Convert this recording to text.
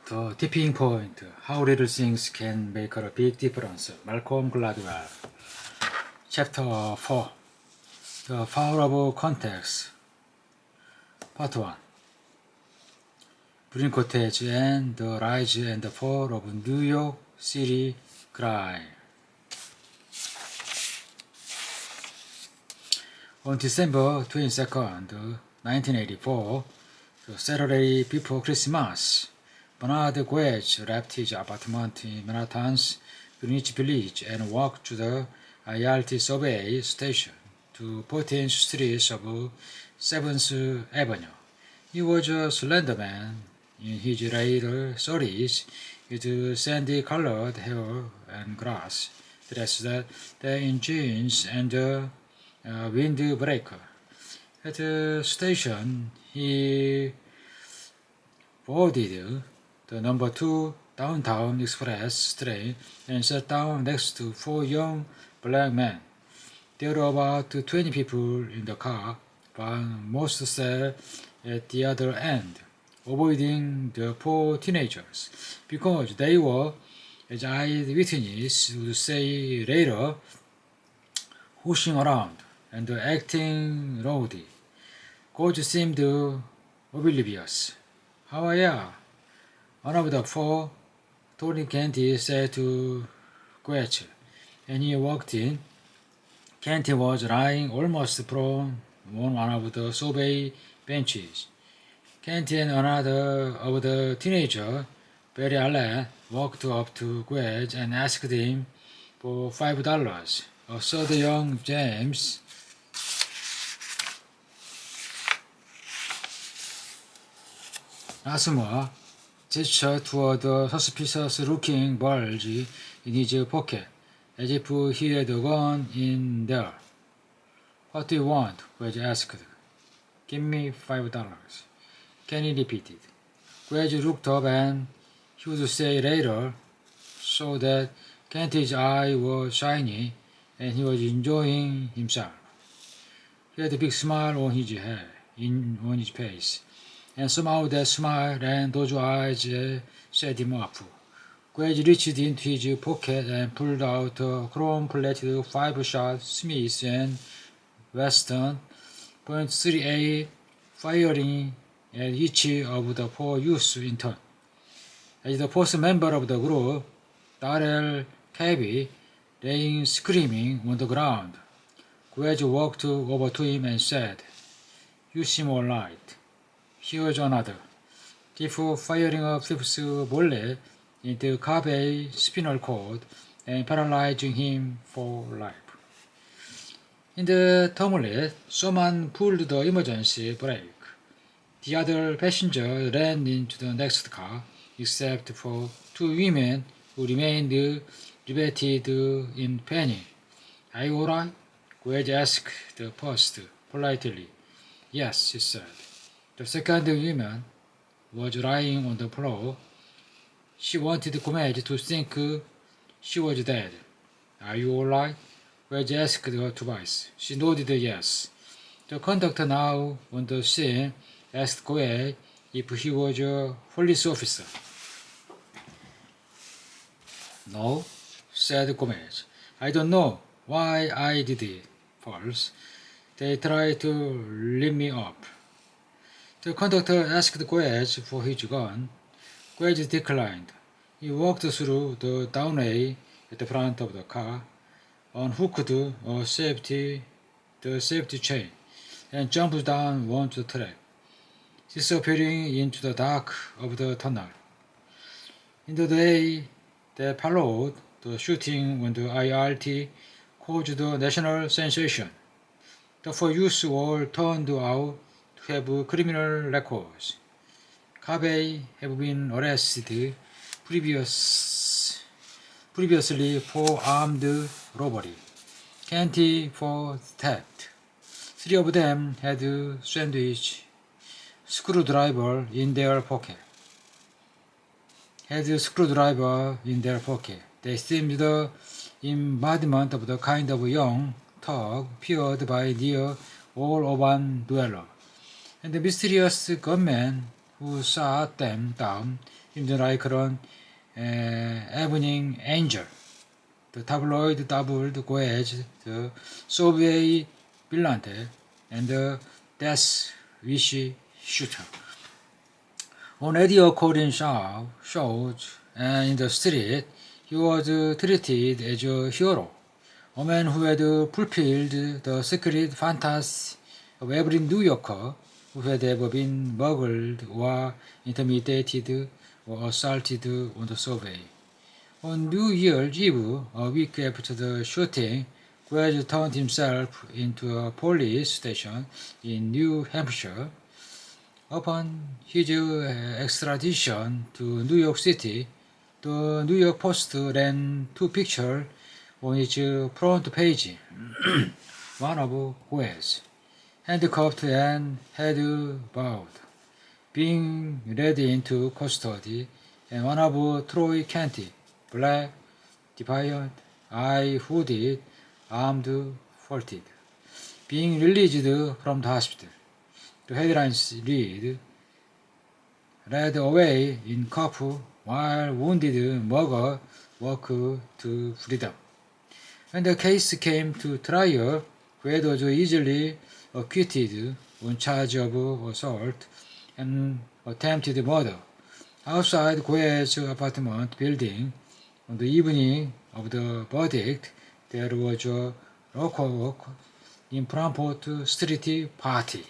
The tipping point, how little things can make a big difference. Malcolm Gladwell. Chapter 4. The Power of Context. Part 1. Green Cottage and the Rise and Fall of New York City Crime. On December 22nd, 1984, the Saturday before Christmas, Bernard Guage left his apartment in Manhattan's Greenwich Village and walked to the IRT subway station to 14th Street of 7th Avenue. He was a slender man in his late 30s with sandy-colored hair and grass, dressed in jeans and a windbreaker. At the station, he boarded the number 2 downtown express train and sat down next to 4 young black men. There were about 20 people in the car, but most sat at the other end, avoiding the 4 teenagers, because they were, as eyewitnesses would say later, horsing around and acting rowdy. Coach seemed oblivious. "How are ya?" One of the 4, Tony Canty, said to Guech, and he walked in. Canty was lying almost prone on one of the subway benches. Canty and another of the teenagers, Barry Allen, walked up to Guech and asked him for $5. A third young James Asuma gestured toward the suspicious-looking bulge in his pocket, as if he had a gun in there. "What do you want?" Guage asked. "Give me $5. Kenny repeated. Guage looked up, and he would say later, so that Canty's eye was shiny, and he was enjoying himself. He had a big smile on his face, and somehow that smile and those eyes set him up. Guage reached into his pocket and pulled out a chrome-plated 5-shot Smith & Wesson .38, firing at each of the 4 youths in turn. As the first member of the group, Darrell Cabby, lay screaming on the ground, Guage walked over to him and said, "You seem all right. Here's another," before firing a 5th bullet into Cabby's spinal cord and paralyzing him for life. In the tumult, someone pulled the emergency brake. The other passengers ran into the next car, except for 2 women who remained riveted in panic. "Are you all right?" Guage asked the first, politely. "Yes," she said. The second woman was lying on the floor. She wanted Guage to think she was dead. "Are you all right?" Guage asked her twice. She nodded yes. The conductor, now on the scene, asked Guage if he was a police officer. "No," said Guage. "I don't know why I did it first. They tried to lift me up." The conductor asked Guage for his gun. Guage declined. He walked through the downway at the front of the car, unhooked the safety chain, and jumped down onto the track, disappearing into the dark of the tunnel. In the day that followed, the shooting on the IRT caused a national sensation. The 4 youths all turned out to have criminal records. Cabby had been arrested previously for armed robbery, Canty for theft. 3 of them had sandwich screwdriver in their pocket. They seemed the embodiment of the kind of young thug feared by near all urban dweller. And the mysterious gunman who shot them down in the Lycron Evening Angel. The tabloid doubled Goez, the Soviet Brillante, and the Death Wish shooter. On radio call-in shows and in the street, he was treated as a hero, a man who had fulfilled the secret fantasy of every New Yorker who had ever been burgled or intimidated or assaulted on the subway. On New Year's Eve, a week after the shooting, Quez turned himself into a police station in New Hampshire. Upon his extradition to New York City, the New York Post ran two pictures on its front page. One of Quez, handcuffed and head bowed, being led into custody, and one of Troy Canty, black, defiant, eye-hooded, armed, faulted, being released from the hospital. The headlines read, led away in cuff while wounded mugger walked to freedom. When the case came to trial, Quez was easily acquitted on charge of assault and attempted murder. Outside Quez's apartment building, on the evening of the verdict, there was a local impromptu street party.